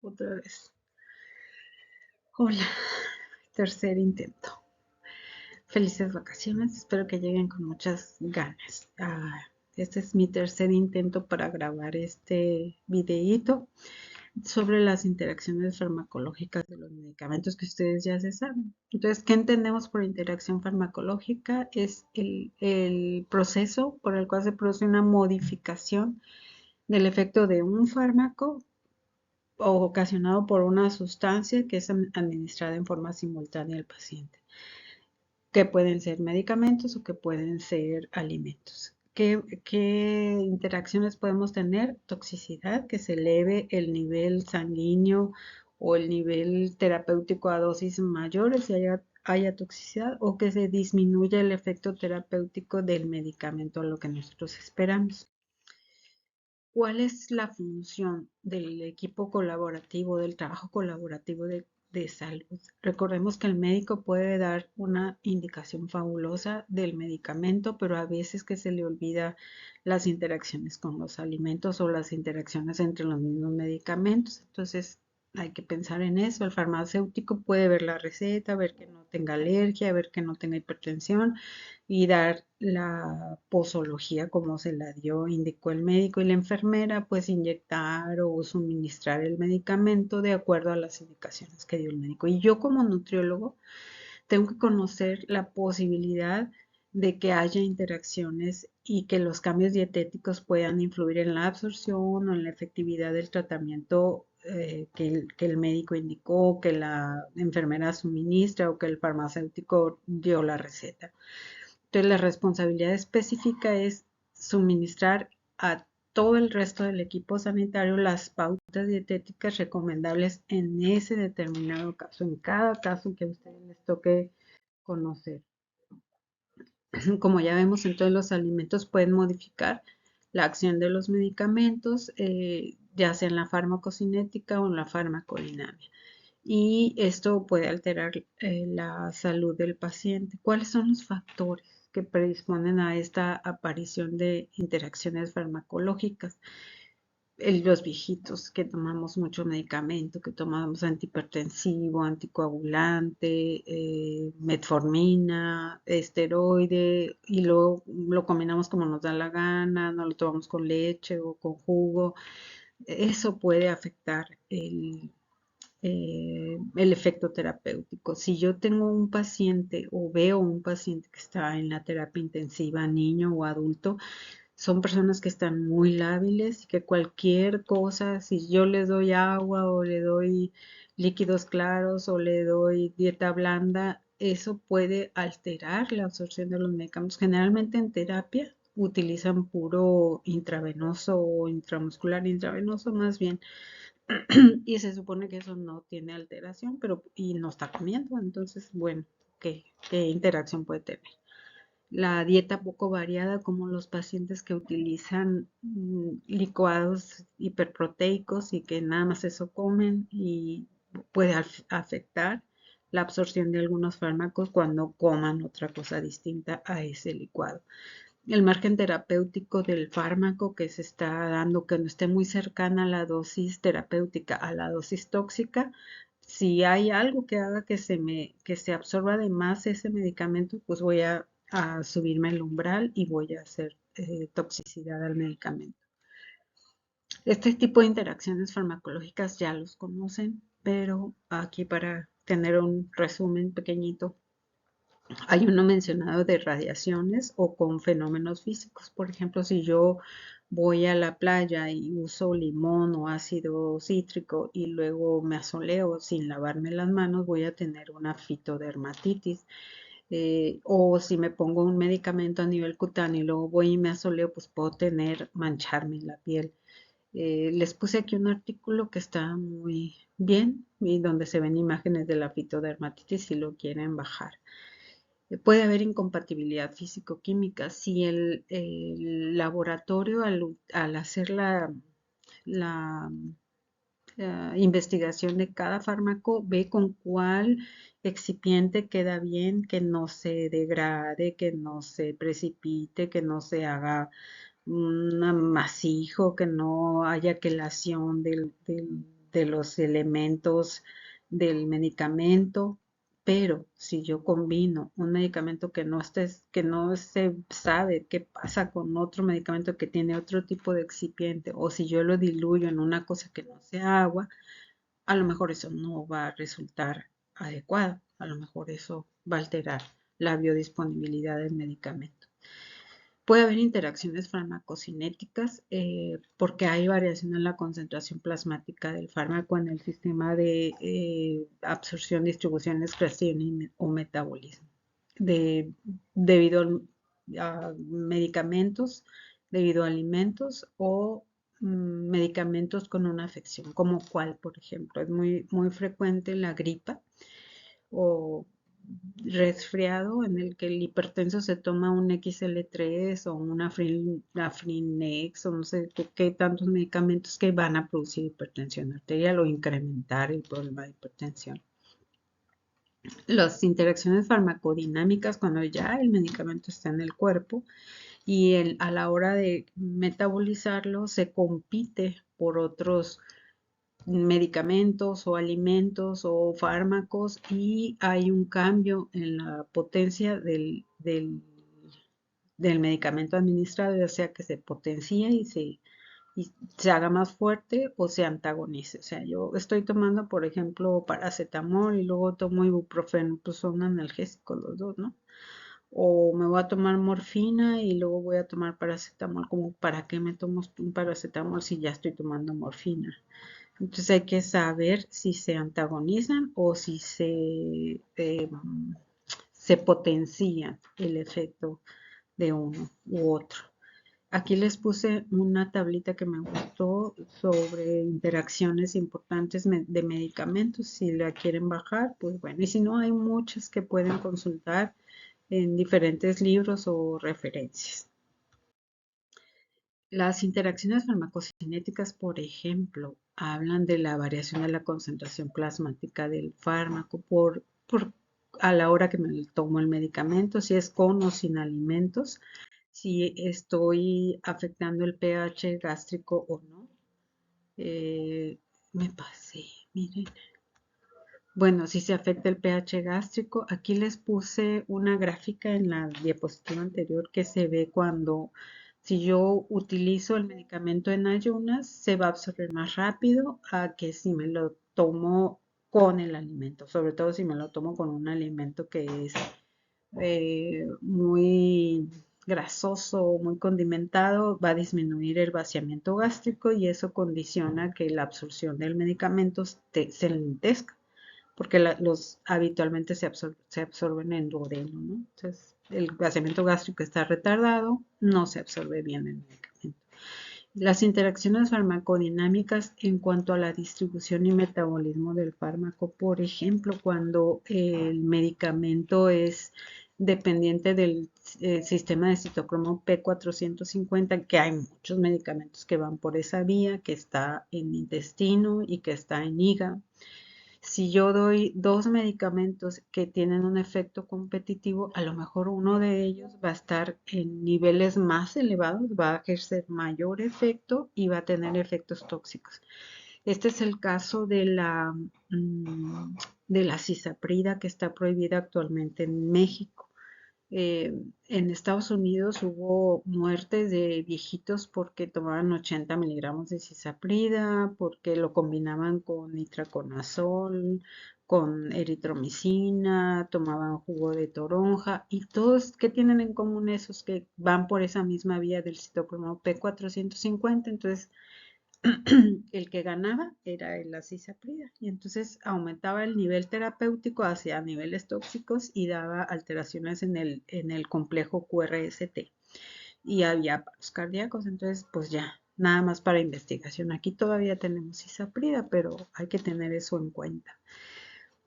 Otra vez. Hola, tercer intento. Felices vacaciones, espero que lleguen con muchas ganas. Este es mi tercer intento para grabar este videíto sobre las interacciones farmacológicas de los medicamentos que ustedes ya se saben. Entonces, ¿qué entendemos por interacción farmacológica? Es el proceso por el cual se produce una modificación del efecto de un fármaco o ocasionado por una sustancia que es administrada en forma simultánea al paciente, que pueden ser medicamentos o que pueden ser alimentos. ¿Qué interacciones podemos tener? Toxicidad, que se eleve el nivel sanguíneo o el nivel terapéutico a dosis mayores y haya toxicidad, o que se disminuya el efecto terapéutico del medicamento a lo que nosotros esperamos. ¿Cuál es la función del equipo colaborativo, del trabajo colaborativo de salud? Recordemos que el médico puede dar una indicación fabulosa del medicamento, pero a veces que se le olvida las interacciones con los alimentos o las interacciones entre los mismos medicamentos. Entonces, hay que pensar en eso. El farmacéutico puede ver la receta, ver que no tenga alergia, ver que no tenga hipertensión y dar la posología como se la dio, indicó el médico, y la enfermera pues inyectar o suministrar el medicamento de acuerdo a las indicaciones que dio el médico. Y yo como nutriólogo tengo que conocer la posibilidad de que haya interacciones y que los cambios dietéticos puedan influir en la absorción o en la efectividad del tratamiento que el médico indicó, que la enfermera suministra o que el farmacéutico dio la receta. Entonces, la responsabilidad específica es suministrar a todo el resto del equipo sanitario las pautas dietéticas recomendables en ese determinado caso, en cada caso que a ustedes les toque conocer. Como ya vemos, entonces los alimentos pueden modificar la acción de los medicamentos, ya sea en la farmacocinética o en la farmacodinamia. Y esto puede alterar la salud del paciente. ¿Cuáles son los factores que predisponen a esta aparición de interacciones farmacológicas? Los viejitos que tomamos mucho medicamento, que tomamos antihipertensivo, anticoagulante, metformina, esteroide, y luego lo combinamos como nos da la gana, no lo tomamos con leche o con jugo. Eso puede afectar el efecto terapéutico. Si yo tengo un paciente o veo un paciente que está en la terapia intensiva, niño o adulto, son personas que están muy lábiles y que cualquier cosa, si yo le doy agua o le doy líquidos claros o le doy dieta blanda, eso puede alterar la absorción de los medicamentos. Generalmente en terapia utilizan puro intravenoso o intramuscular, intravenoso más bien, y se supone que eso no tiene alteración, pero y no está comiendo, entonces, bueno, ¿qué interacción puede tener? La dieta poco variada, como los pacientes que utilizan licuados hiperproteicos y que nada más eso comen, y puede afectar la absorción de algunos fármacos cuando coman otra cosa distinta a ese licuado. El margen terapéutico del fármaco que se está dando, que no esté muy cercana a la dosis terapéutica, a la dosis tóxica. Si hay algo que haga que se absorba de más ese medicamento, pues voy a subirme el umbral y voy a hacer toxicidad al medicamento. Este tipo de interacciones farmacológicas ya los conocen, pero aquí para tener un resumen pequeñito, hay uno mencionado de radiaciones o con fenómenos físicos. Por ejemplo, si yo voy a la playa y uso limón o ácido cítrico y luego me asoleo sin lavarme las manos, voy a tener una fitodermatitis. O si me pongo un medicamento a nivel cutáneo y luego voy y me asoleo, pues puedo tener mancharme la piel. Les puse aquí un artículo que está muy bien y donde se ven imágenes de la fitodermatitis si lo quieren bajar. Puede haber incompatibilidad físico-química si el laboratorio al hacer la investigación de cada fármaco ve con cuál excipiente queda bien, que no se degrade, que no se precipite, que no se haga un amasijo, que no haya quelación de los elementos del medicamento, pero si yo combino un medicamento que no se sabe qué pasa con otro medicamento que tiene otro tipo de excipiente, o si yo lo diluyo en una cosa que no sea agua, a lo mejor eso no va a resultar adecuado, a lo mejor eso va a alterar la biodisponibilidad del medicamento. Puede haber interacciones farmacocinéticas porque hay variación en la concentración plasmática del fármaco en el sistema de absorción, distribución, excreción o metabolismo, de, debido a medicamentos, debido a alimentos o medicamentos con una afección, como cuál, por ejemplo, es muy frecuente la gripa o resfriado en el que el hipertenso se toma un XL3 o un Afrinex o no sé qué tantos medicamentos que van a producir hipertensión arterial o incrementar el problema de hipertensión. Las interacciones farmacodinámicas cuando ya el medicamento está en el cuerpo y a la hora de metabolizarlo se compite por otros medicamentos o alimentos o fármacos y hay un cambio en la potencia del medicamento administrado, ya sea que se potencie y se haga más fuerte o se antagonice. O sea, yo estoy tomando, por ejemplo, paracetamol y luego tomo ibuprofeno, pues son analgésicos los dos, ¿no? O me voy a tomar morfina y luego voy a tomar paracetamol, como para qué me tomo un paracetamol si ya estoy tomando morfina. Entonces hay que saber si se antagonizan o si se potencia el efecto de uno u otro. Aquí les puse una tablita que me gustó sobre interacciones importantes de medicamentos. Si la quieren bajar, pues bueno. Y si no, hay muchas que pueden consultar en diferentes libros o referencias. Las interacciones farmacocinéticas, por ejemplo, hablan de la variación de la concentración plasmática del fármaco a la hora que me tomo el medicamento, si es con o sin alimentos, si estoy afectando el pH gástrico o no. Me pasé, miren. Bueno, si se afecta el pH gástrico, aquí les puse una gráfica en la diapositiva anterior que se ve cuando si yo utilizo el medicamento en ayunas, se va a absorber más rápido a que si me lo tomo con el alimento, sobre todo si me lo tomo con un alimento que es muy grasoso, muy condimentado, va a disminuir el vaciamiento gástrico y eso condiciona que la absorción del medicamento se lentezca porque los habitualmente se absorben en duodeno, ¿no? Entonces, el vaciamiento gástrico está retardado, no se absorbe bien el medicamento. Las interacciones farmacodinámicas en cuanto a la distribución y metabolismo del fármaco, por ejemplo, cuando el medicamento es dependiente del sistema de citocromo P450, que hay muchos medicamentos que van por esa vía, que está en intestino y que está en hígado. Si yo doy dos medicamentos que tienen un efecto competitivo, a lo mejor uno de ellos va a estar en niveles más elevados, va a ejercer mayor efecto y va a tener efectos tóxicos. Este es el caso de la cisaprida que está prohibida actualmente en México. En Estados Unidos hubo muertes de viejitos porque tomaban 80 miligramos de cisaprida, porque lo combinaban con nitraconazol, con eritromicina, tomaban jugo de toronja y todos, ¿qué tienen en común esos que van por esa misma vía del citocromo P450? Entonces, el que ganaba era el acisaprida y entonces aumentaba el nivel terapéutico hacia niveles tóxicos y daba alteraciones en el complejo QRST y había paros cardíacos, entonces pues ya, nada más para investigación. Aquí todavía tenemos cisaprida, pero hay que tener eso en cuenta.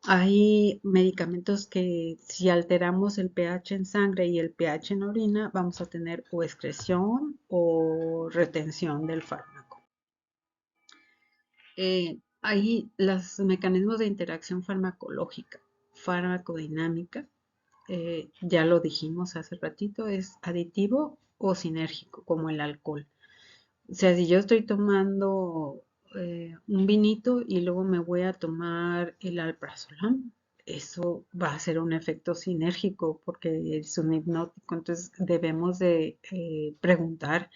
Hay medicamentos que si alteramos el pH en sangre y el pH en orina, vamos a tener o excreción o retención del fármaco. Hay los mecanismos de interacción farmacológica, farmacodinámica, ya lo dijimos hace ratito, es aditivo o sinérgico, como el alcohol. O sea, si yo estoy tomando un vinito y luego me voy a tomar el alprazolam, eso va a ser un efecto sinérgico porque es un hipnótico. Entonces debemos de preguntar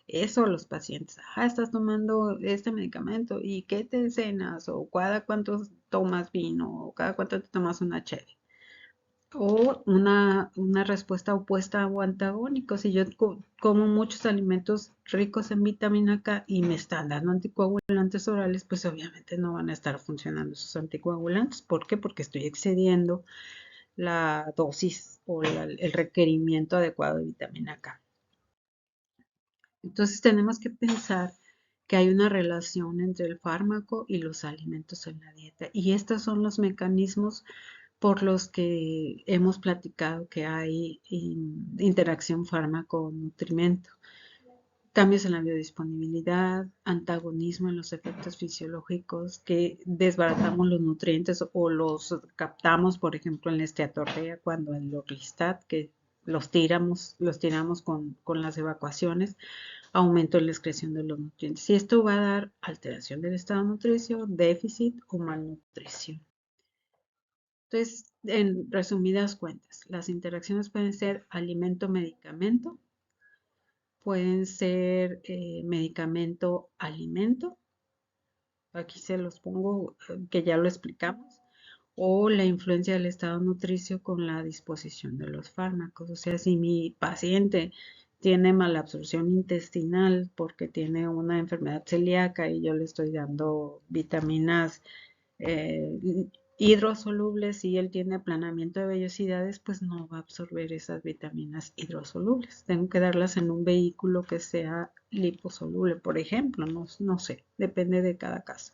eso a los pacientes. Ah, estás tomando este medicamento y ¿qué te cenas? O cada cuánto tomas vino o cada cuánto te tomas una cheve. O una respuesta opuesta o antagónico. Si yo como muchos alimentos ricos en vitamina K y me están dando anticoagulantes orales, pues obviamente no van a estar funcionando esos anticoagulantes. ¿Por qué? Porque estoy excediendo la dosis o el requerimiento adecuado de vitamina K. Entonces tenemos que pensar que hay una relación entre el fármaco y los alimentos en la dieta. Y estos son los mecanismos por los que hemos platicado que hay interacción fármaco-nutrimento. Cambios en la biodisponibilidad, antagonismo en los efectos fisiológicos, que desbaratamos los nutrientes o los captamos, por ejemplo, en la esteatorrea, cuando el orlistat, que los tiramos con las evacuaciones, aumento en la excreción de los nutrientes. Y esto va a dar alteración del estado nutricio, déficit o malnutrición. Entonces, en resumidas cuentas, las interacciones pueden ser alimento-medicamento, pueden ser medicamento-alimento, aquí se los pongo que ya lo explicamos, o la influencia del estado nutricio con la disposición de los fármacos. O sea, si mi paciente tiene malabsorción intestinal porque tiene una enfermedad celíaca y yo le estoy dando vitaminas eh, hidrosolubles y él tiene aplanamiento de vellosidades, pues no va a absorber esas vitaminas hidrosolubles. Tengo que darlas en un vehículo que sea liposoluble, por ejemplo, no sé, depende de cada caso.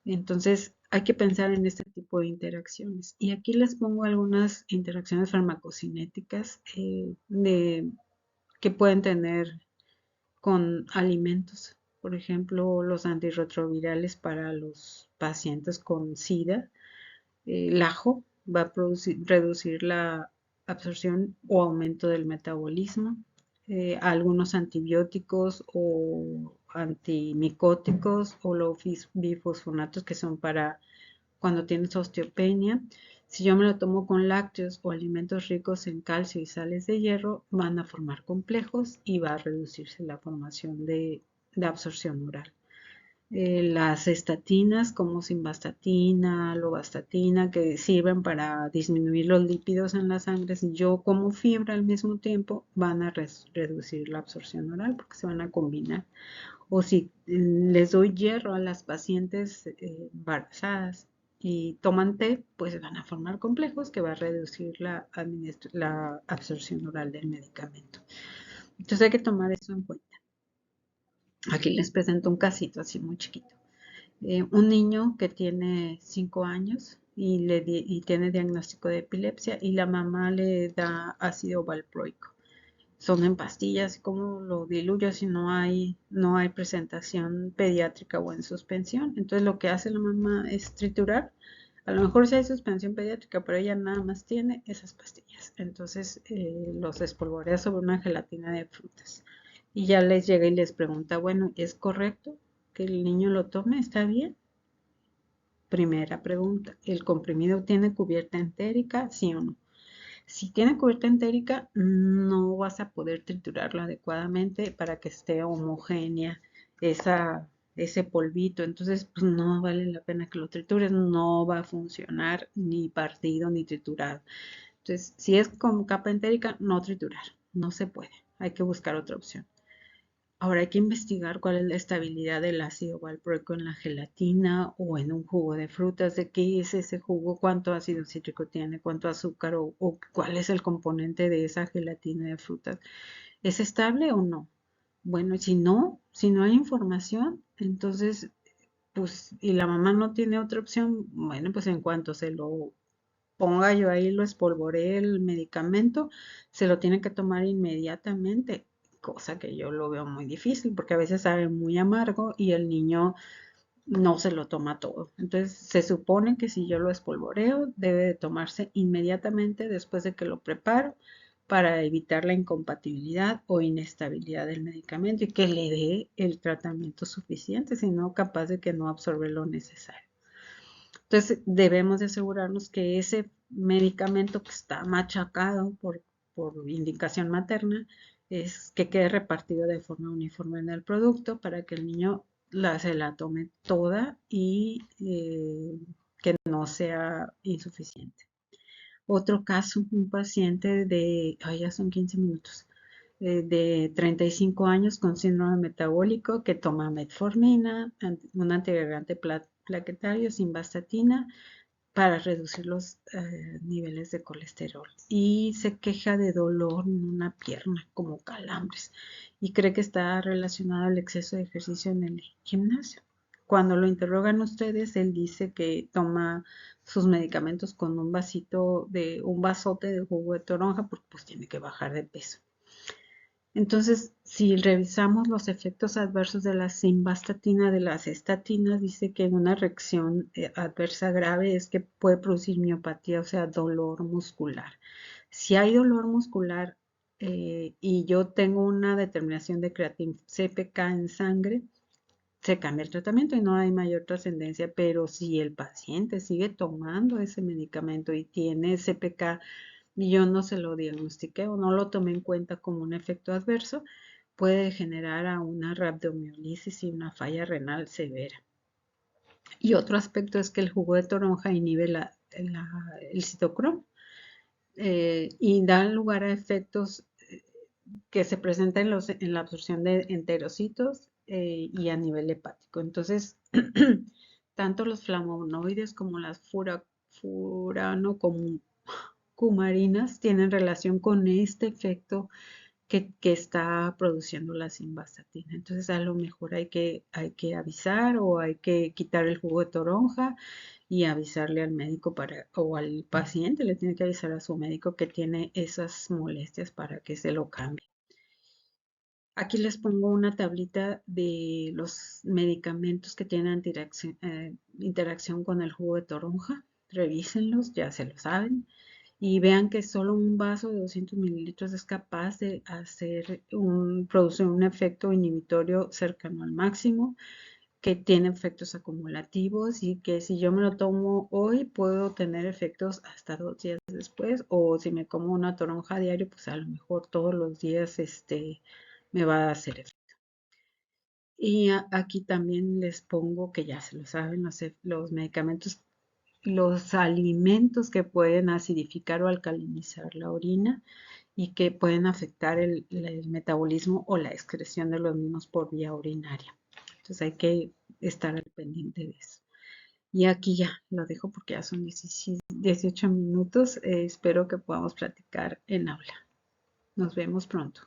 Entonces, hay que pensar en este tipo de interacciones. Y aquí les pongo algunas interacciones farmacocinéticas que pueden tener con alimentos. Por ejemplo, los antirretrovirales para los pacientes con SIDA. El ajo va a reducir la absorción o aumento del metabolismo. Algunos antibióticos o antimicóticos o los bifosfonatos que son para cuando tienes osteopenia. Si yo me lo tomo con lácteos o alimentos ricos en calcio y sales de hierro, van a formar complejos y va a reducirse la formación de absorción oral. Las estatinas como simvastatina, lovastatina, que sirven para disminuir los lípidos en la sangre, si yo como fibra al mismo tiempo, van a reducir la absorción oral porque se van a combinar. O si les doy hierro a las pacientes embarazadas y toman té, pues van a formar complejos que va a reducir la absorción oral del medicamento. Entonces hay que tomar eso en cuenta. Aquí les presento un casito así muy chiquito. Un niño que tiene 5 años y tiene diagnóstico de epilepsia y la mamá le da ácido valproico. Son en pastillas, ¿cómo lo diluyo si no hay presentación pediátrica o en suspensión? Entonces lo que hace la mamá es triturar. A lo mejor sí hay suspensión pediátrica, pero ella nada más tiene esas pastillas. Entonces los espolvorea sobre una gelatina de frutas. Y ya les llega y les pregunta, bueno, ¿es correcto que el niño lo tome? ¿Está bien? Primera pregunta, ¿el comprimido tiene cubierta entérica? ¿Sí o no? Si tiene cubierta entérica, no vas a poder triturarlo adecuadamente para que esté homogénea ese polvito. Entonces, pues no vale la pena que lo tritures, no va a funcionar ni partido ni triturado. Entonces, si es con capa entérica, no triturar, no se puede. Hay que buscar otra opción. Ahora hay que investigar cuál es la estabilidad del ácido valproico en la gelatina o en un jugo de frutas, de qué es ese jugo, cuánto ácido cítrico tiene, cuánto azúcar o cuál es el componente de esa gelatina de frutas. ¿Es estable o no? Bueno, si no hay información, entonces, pues, y la mamá no tiene otra opción, bueno, pues en cuanto se lo ponga yo ahí, lo espolvoree el medicamento, se lo tiene que tomar inmediatamente, cosa que yo lo veo muy difícil porque a veces sabe muy amargo y el niño no se lo toma todo. Entonces se supone que si yo lo espolvoreo, debe de tomarse inmediatamente después de que lo preparo para evitar la incompatibilidad o inestabilidad del medicamento y que le dé el tratamiento suficiente, sino capaz de que no absorbe lo necesario. Entonces debemos de asegurarnos que ese medicamento que está machacado por indicación materna es que quede repartido de forma uniforme en el producto para que el niño se la tome toda y que no sea insuficiente. Otro caso, un paciente ya son 15 minutos, de 35 años con síndrome metabólico que toma metformina, un antiagregante plaquetario, simvastatina, para reducir los niveles de colesterol. Y se queja de dolor en una pierna, como calambres, y cree que está relacionado al exceso de ejercicio en el gimnasio. Cuando lo interrogan ustedes, él dice que toma sus medicamentos con un vasote de jugo de toronja, porque pues tiene que bajar de peso. Entonces, si revisamos los efectos adversos de la simvastatina, de las estatinas, dice que una reacción adversa grave es que puede producir miopatía, o sea, dolor muscular. Si hay dolor muscular y yo tengo una determinación de creatina CPK en sangre, se cambia el tratamiento y no hay mayor trascendencia, pero si el paciente sigue tomando ese medicamento y tiene CPK y yo no se lo diagnostiqué o no lo tomé en cuenta como un efecto adverso, puede generar a una rhabdomiolisis y una falla renal severa. Y otro aspecto es que el jugo de toronja inhibe el citocromo y da lugar a efectos que se presentan en la absorción de enterocitos y a nivel hepático. Entonces, tanto los flavonoides como las furano-cumarinas tienen relación con este efecto que está produciendo la simvastatina. Entonces, a lo mejor hay que avisar o hay que quitar el jugo de toronja y avisarle al médico o al paciente le tiene que avisar a su médico que tiene esas molestias para que se lo cambie. Aquí les pongo una tablita de los medicamentos que tienen interacción con el jugo de toronja. Revísenlos, ya se lo saben. Y vean que solo un vaso de 200 mililitros es capaz de producir un efecto inhibitorio cercano al máximo, que tiene efectos acumulativos y que si yo me lo tomo hoy puedo tener efectos hasta 2 días después, o si me como una toronja a diario, pues a lo mejor todos los días me va a hacer efecto. Y aquí también les pongo que ya se lo saben, los medicamentos, los alimentos que pueden acidificar o alcalinizar la orina y que pueden afectar el metabolismo o la excreción de los mismos por vía urinaria. Entonces hay que estar al pendiente de eso. Y aquí ya lo dejo porque ya son 18 minutos. Espero que podamos platicar en aula. Nos vemos pronto.